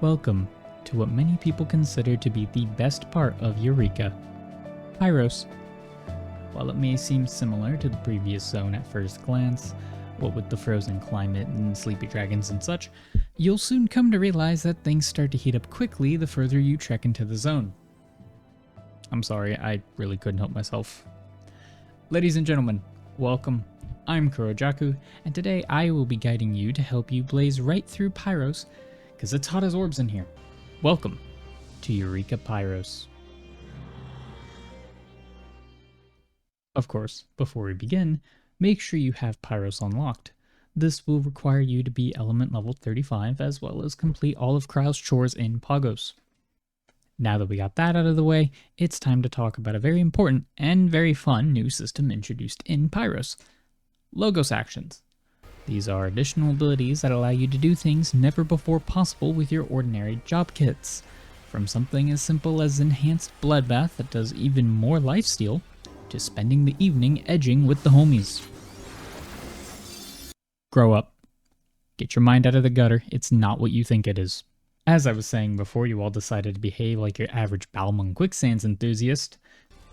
Welcome to what many people consider to be the best part of Eureka, Pyros. While it may seem similar to the previous zone at first glance, what with the frozen climate and sleepy dragons and such, you'll soon come to realize that things start to heat up quickly the further you trek into the zone. I'm sorry, I really couldn't help myself. Ladies and gentlemen, welcome. I'm Kurojakku, and today I will be guiding you to help you blaze right through Pyros, because it's hot as orbs in here. Welcome to Eureka Pyros. Of course, before we begin, make sure you have Pyros unlocked. This will require you to be element level 35 as well as complete all of Kryle's chores in Pogos. Now that we got that out of the way, it's time to talk about a very important and very fun new system introduced in Pyros: Logos Actions. These are additional abilities that allow you to do things never before possible with your ordinary job kits. From something as simple as enhanced bloodbath that does even more lifesteal, to spending the evening edging with the homies. Grow up. Get your mind out of the gutter, it's not what you think it is. As I was saying before you all decided to behave like your average Balmung Quicksands enthusiast,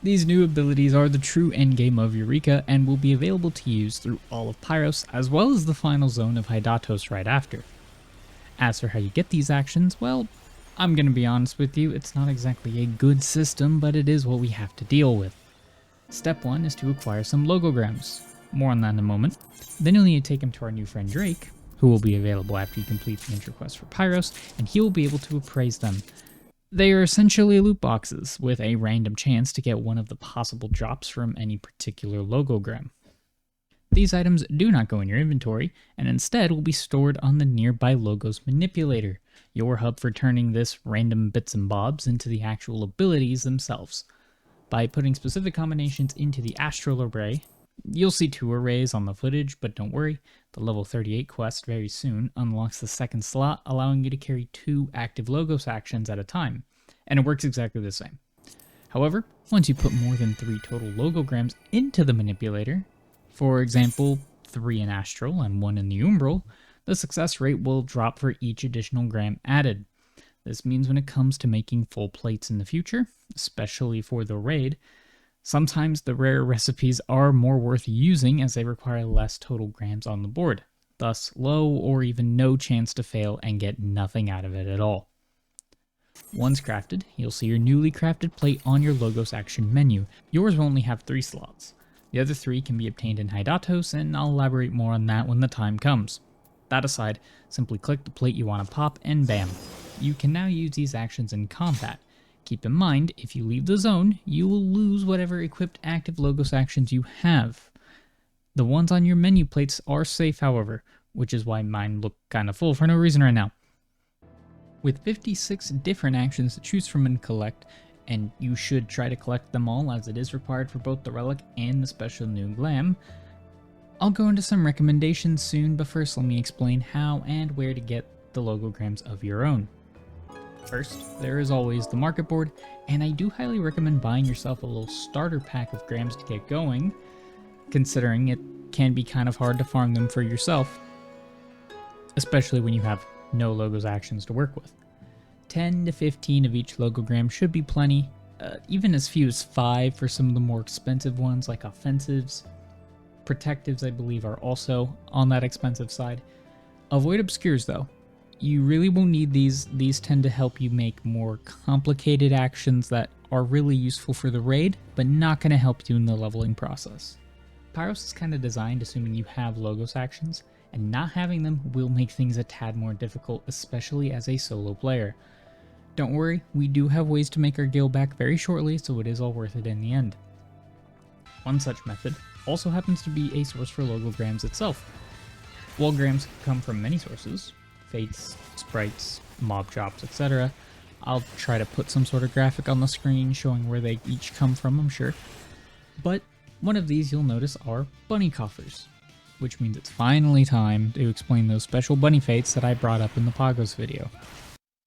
these new abilities are the true endgame of Eureka and will be available to use through all of Pyros as well as the final zone of Hydatos right after. As for how you get these actions, well, I'm gonna be honest with you, it's not exactly a good system, but it is what we have to deal with. Step 1 is to acquire some Logograms. More on that in a moment. Then you'll need to take them to our new friend Drake, who will be available after you complete the entry quest for Pyros, and he will be able to appraise them. They are essentially loot boxes, with a random chance to get one of the possible drops from any particular Logogram. These items do not go in your inventory, and instead will be stored on the nearby Logos Manipulator, your hub for turning this random bits and bobs into the actual abilities themselves. By putting specific combinations into the Astral Array, you'll see 2 arrays on the footage, but don't worry, the level 38 quest very soon unlocks the second slot, allowing you to carry 2 active Logos actions at a time, and it works exactly the same. However, once you put more than 3 total Logograms into the manipulator, for example, 3 in Astral and 1 in the Umbral, the success rate will drop for each additional gram added. This means when it comes to making full plates in the future, especially for the raid, sometimes the rare recipes are more worth using as they require less total grams on the board, thus low or even no chance to fail and get nothing out of it at all. Once crafted, you'll see your newly crafted plate on your Logos action menu. Yours will only have 3 slots. The other 3 can be obtained in Hydatos, and I'll elaborate more on that when the time comes. That aside, simply click the plate you want to pop and bam. You can now use these actions in combat. Keep in mind, if you leave the zone, you will lose whatever equipped active Logos actions you have. The ones on your menu plates are safe, however, which is why mine look kinda full for no reason right now. With 56 different actions to choose from and collect, and you should try to collect them all as it is required for both the Relic and the special new GLAM, I'll go into some recommendations soon, but first let me explain how and where to get the Logograms of your own. First, there is always the market board, and I do highly recommend buying yourself a little starter pack of grams to get going, considering it can be kind of hard to farm them for yourself, especially when you have no Logos actions to work with. 10 to 15 of each Logogram should be plenty, even as few as 5 for some of the more expensive ones like offensives. Protectives, I believe, are also on that expensive side. Avoid obscures though. You really won't need these. These tend to help you make more complicated actions that are really useful for the raid, but not going to help you in the leveling process. Pyros is kind of designed assuming you have Logos actions, and not having them will make things a tad more difficult, especially as a solo player. Don't worry, we do have ways to make our gil back very shortly, so it is all worth it in the end. One such method also happens to be a source for Logograms itself. While grams come from many sources, fates, sprites, mob drops, etc. I'll try to put some sort of graphic on the screen showing where they each come from, I'm sure. But one of these you'll notice are bunny coffers, which means it's finally time to explain those special bunny fates that I brought up in the Pogos video.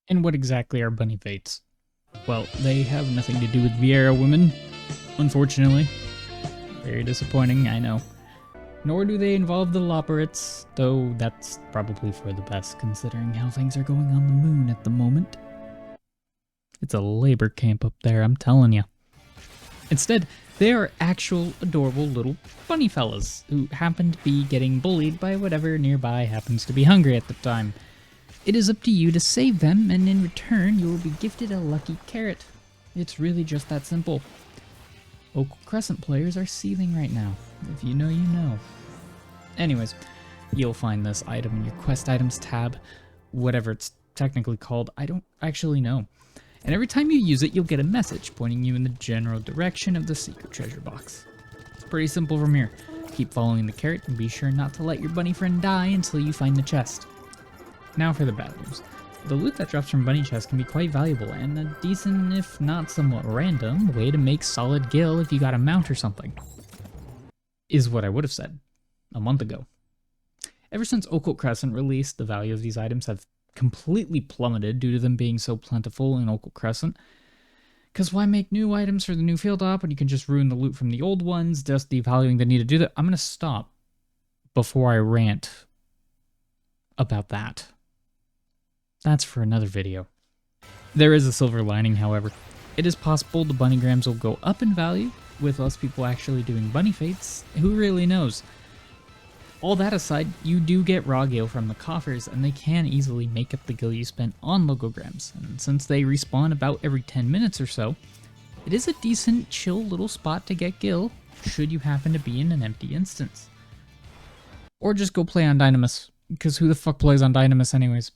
And what exactly are bunny fates? Well, they have nothing to do with Vieira women, unfortunately. Very disappointing, I know. Nor do they involve the Loporits, though that's probably for the best considering how things are going on the moon at the moment. It's a labor camp up there, I'm telling you. Instead, they are actual adorable little bunny fellas who happen to be getting bullied by whatever nearby happens to be hungry at the time. It is up to you to save them, and in return, you will be gifted a lucky carrot. It's really just that simple. Oak Crescent players are seething right now. If you know, you know. Anyways, you'll find this item in your quest items tab, whatever it's technically called, I don't actually know. And every time you use it, you'll get a message pointing you in the general direction of the secret treasure box. It's pretty simple from here. Keep following the carrot and be sure not to let your bunny friend die until you find the chest. Now for the bad news. The loot that drops from bunny chests can be quite valuable and a decent, if not somewhat random, way to make solid gil if you got a mount or something. Is what I would have said a month ago. Ever since Occult Crescent released, the value of these items have completely plummeted due to them being so plentiful in Occult Crescent. Because why make new items for the new field op when you can just ruin the loot from the old ones, just devaluing the need to do that? I'm going to stop before I rant about that. That's for another video. There is a silver lining, however. It is possible the bunnygrams will go up in value with less people actually doing bunny fates. Who really knows? All that aside, you do get raw gil from the coffers, and they can easily make up the gil you spent on Logograms. And since they respawn about every 10 minutes or so, it is a decent, chill little spot to get gil, should you happen to be in an empty instance. Or just go play on Dynamis, because who the fuck plays on Dynamis anyways?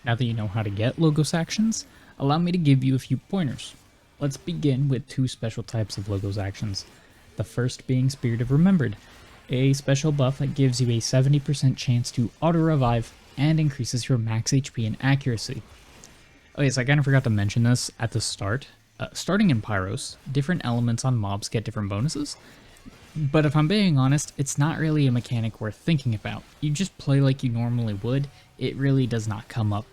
Now that you know how to get Logos actions, allow me to give you a few pointers. Let's begin with two special types of Logos actions. The first being Spirit of Remembered, a special buff that gives you a 70% chance to auto-revive and increases your max HP and accuracy. Okay, so I kind of forgot to mention this at the start. Starting in Pyros, different elements on mobs get different bonuses, but if I'm being honest, it's not really a mechanic worth thinking about. You just play like you normally would, it really does not come up.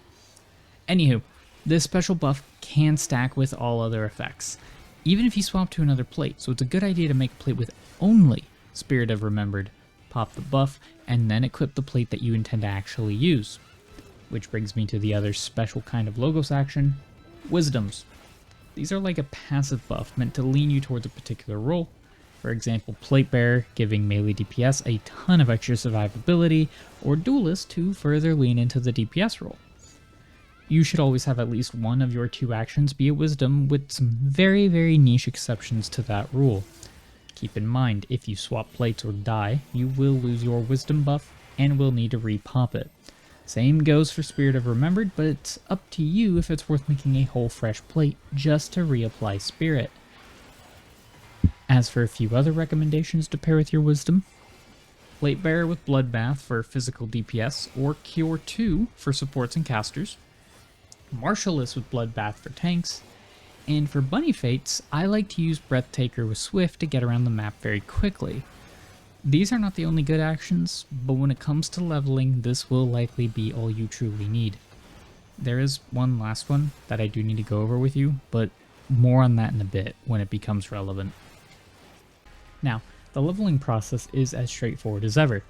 Anywho, this special buff can stack with all other effects, even if you swap to another plate, so it's a good idea to make a plate with only Spirit of Remembered, pop the buff, and then equip the plate that you intend to actually use. Which brings me to the other special kind of Logos action, Wisdoms. These are like a passive buff meant to lean you towards a particular role. For example, Plate Bearer giving melee DPS a ton of extra survivability, or Duelist to further lean into the DPS role. You should always have at least one of your two actions be a Wisdom, with some very, very niche exceptions to that rule. Keep in mind, if you swap plates or die, you will lose your Wisdom buff and will need to repop it. Same goes for Spirit of Remembered, but it's up to you if it's worth making a whole fresh plate just to reapply Spirit. As for a few other recommendations to pair with your Wisdom, Plate Bearer with Bloodbath for physical DPS, or Cure 2 for supports and casters, Martialist with Bloodbath for tanks, and for bunny fates, I like to use Breathtaker with Swift to get around the map very quickly. These are not the only good actions, but when it comes to leveling, this will likely be all you truly need. There is one last one that I do need to go over with you, but more on that in a bit when it becomes relevant. Now, the leveling process is as straightforward as ever,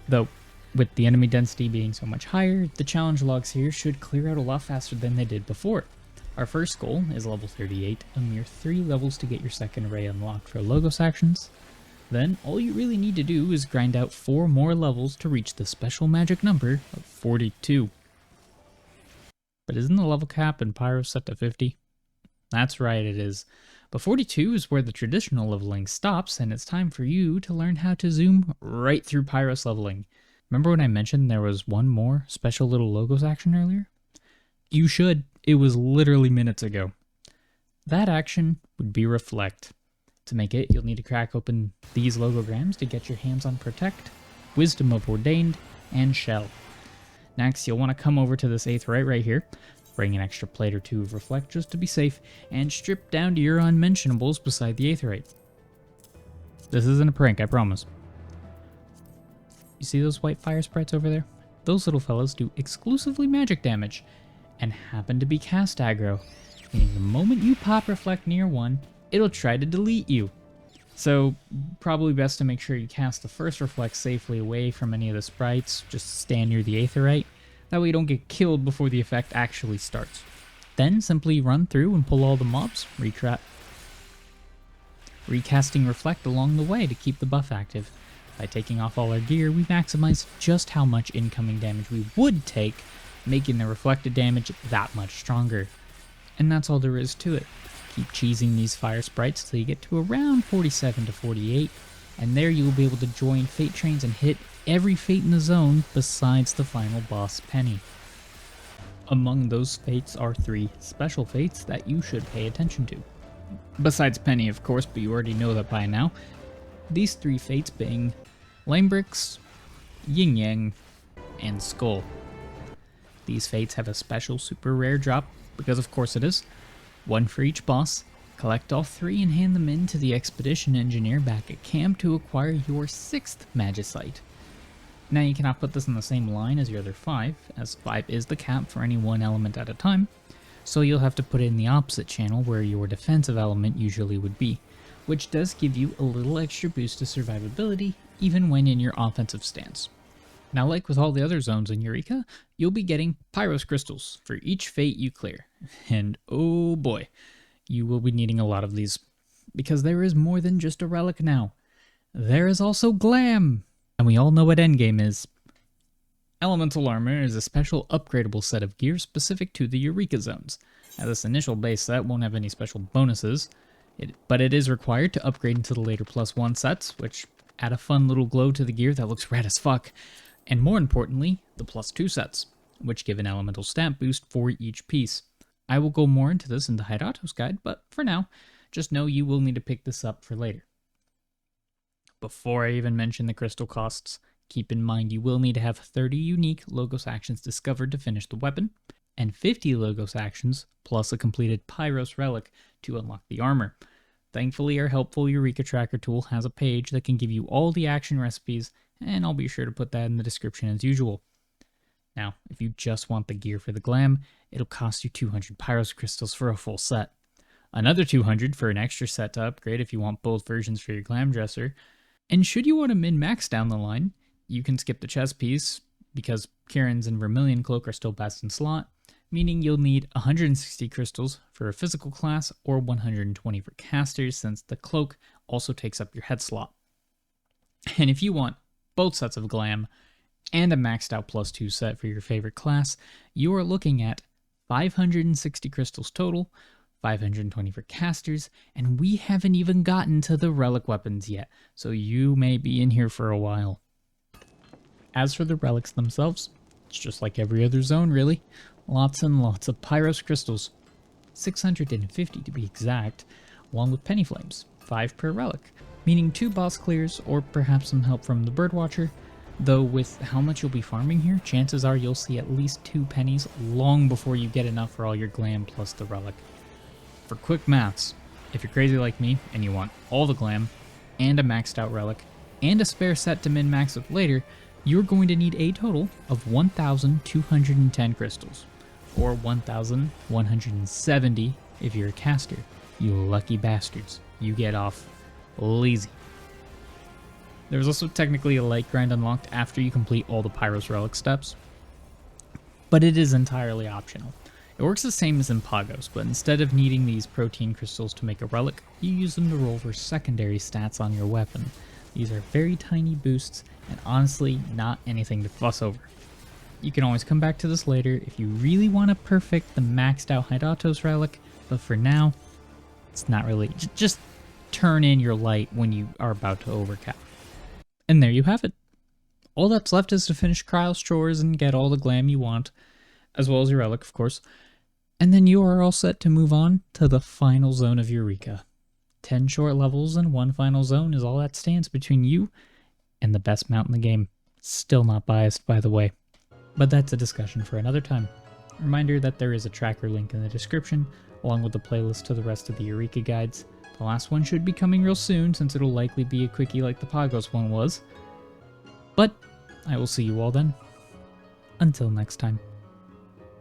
though with the enemy density being so much higher, the challenge logs here should clear out a lot faster than they did before. Our first goal is level 38, a mere 3 levels to get your second array unlocked for Logos actions. Then, all you really need to do is grind out 4 more levels to reach the special magic number of 42. But isn't the level cap in Pyros set to 50? That's right, it is. But 42 is where the traditional leveling stops, and it's time for you to learn how to zoom right through Pyros leveling. Remember when I mentioned there was one more special little Logos action earlier? You should. It was literally minutes ago. That action would be Reflect. To make it, you'll need to crack open these Logograms to get your hands on Protect, Wisdom of Ordained, and Shell. Next, you'll want to come over to this Aetheryte right here, bring an extra plate or two of Reflect just to be safe, and strip down to your unmentionables beside the Aetheryte. This isn't a prank, I promise. You see those white fire sprites over there? Those little fellas do exclusively magic damage, and happen to be cast aggro, meaning the moment you pop Reflect near one, it'll try to delete you. So, probably best to make sure you cast the first Reflect safely away from any of the sprites, just stand near the Aetheryte, that way you don't get killed before the effect actually starts. Then simply run through and pull all the mobs, recasting Reflect along the way to keep the buff active. By taking off all our gear, we maximize just how much incoming damage we would take, making the reflected damage that much stronger. And that's all there is to it. Keep cheesing these fire sprites till you get to around 47 to 48, and there you will be able to join fate trains and hit every fate in the zone besides the final boss Penny. Among those fates are 3 special fates that you should pay attention to. Besides Penny, of course, but you already know that by now. These 3 fates being Lamebrix, Yin Yang, and Skull. These fates have a special super rare drop, because of course it is. 1 for each boss. Collect all 3 and hand them in to the Expedition Engineer back at camp to acquire your 6th Magicite. Now you cannot put this in the same line as your other 5, as 5 is the cap for any one element at a time, so you'll have to put it in the opposite channel where your defensive element usually would be, which does give you a little extra boost to survivability even when in your offensive stance. Now, like with all the other zones in Eureka, you'll be getting Pyros crystals for each fate you clear, and oh boy, you will be needing a lot of these, because there is more than just a relic now. There is also GLAM! And we all know what endgame is. Elemental Armor is a special upgradable set of gear specific to the Eureka zones. Now this initial base set won't have any special bonuses, but it is required to upgrade into the later +1 sets, which add a fun little glow to the gear that looks rad as fuck. And more importantly, the +2 sets, which give an elemental stat boost for each piece. I will go more into this in the Hidatos guide, but for now, just know you will need to pick this up for later. Before I even mention the crystal costs, keep in mind you will need to have 30 unique Logos actions discovered to finish the weapon, and 50 Logos actions plus a completed Pyros relic to unlock the armor. Thankfully, our helpful Eureka tracker tool has a page that can give you all the action recipes, and I'll be sure to put that in the description as usual. Now, if you just want the gear for the GLAM, it'll cost you 200 Pyros crystals for a full set. Another 200 for an extra set to upgrade if you want both versions for your GLAM dresser. And should you want to min-max down the line, you can skip the chest piece, because Kieran's and Vermilion Cloak are still best in slot, meaning you'll need 160 crystals for a physical class or 120 for casters, since the cloak also takes up your head slot. And if you want both sets of GLAM and a maxed out +2 set for your favorite class, you are looking at 560 crystals total, 520 for casters, and we haven't even gotten to the relic weapons yet, so you may be in here for a while. As for the relics themselves, it's just like every other zone really. Lots and lots of Pyros crystals. 650 to be exact, along with penny flames, 5 per relic, meaning 2 boss clears or perhaps some help from the birdwatcher, though with how much you'll be farming here, chances are you'll see at least 2 pennies long before you get enough for all your GLAM plus the relic. For quick maths, if you're crazy like me and you want all the GLAM and a maxed out relic and a spare set to min-max with later, you're going to need a total of 1,210 crystals, or 1,170 if you're a caster. You lucky bastards, you get off lazy. There's also technically a light grind unlocked after you complete all the Pyros relic steps, but it is entirely optional. It works the same as in Pagos, but instead of needing these protein crystals to make a relic, you use them to roll for secondary stats on your weapon. These are very tiny boosts, and honestly, not anything to fuss over. You can always come back to this later if you really want to perfect the maxed out Hidatos relic, but for now, it's not really. Just turn in your light when you are about to overcap. And there you have it. All that's left is to finish Kryle's chores and get all the GLAM you want, as well as your relic, of course. And then you are all set to move on to the final zone of Eureka. 10 short levels and 1 final zone is all that stands between you and the best mount in the game. Still not biased, by the way. But that's a discussion for another time. Reminder that there is a tracker link in the description, along with the playlist to the rest of the Eureka guides. The last one should be coming real soon, since it'll likely be a quickie like the Pagos one was. But I will see you all then. Until next time.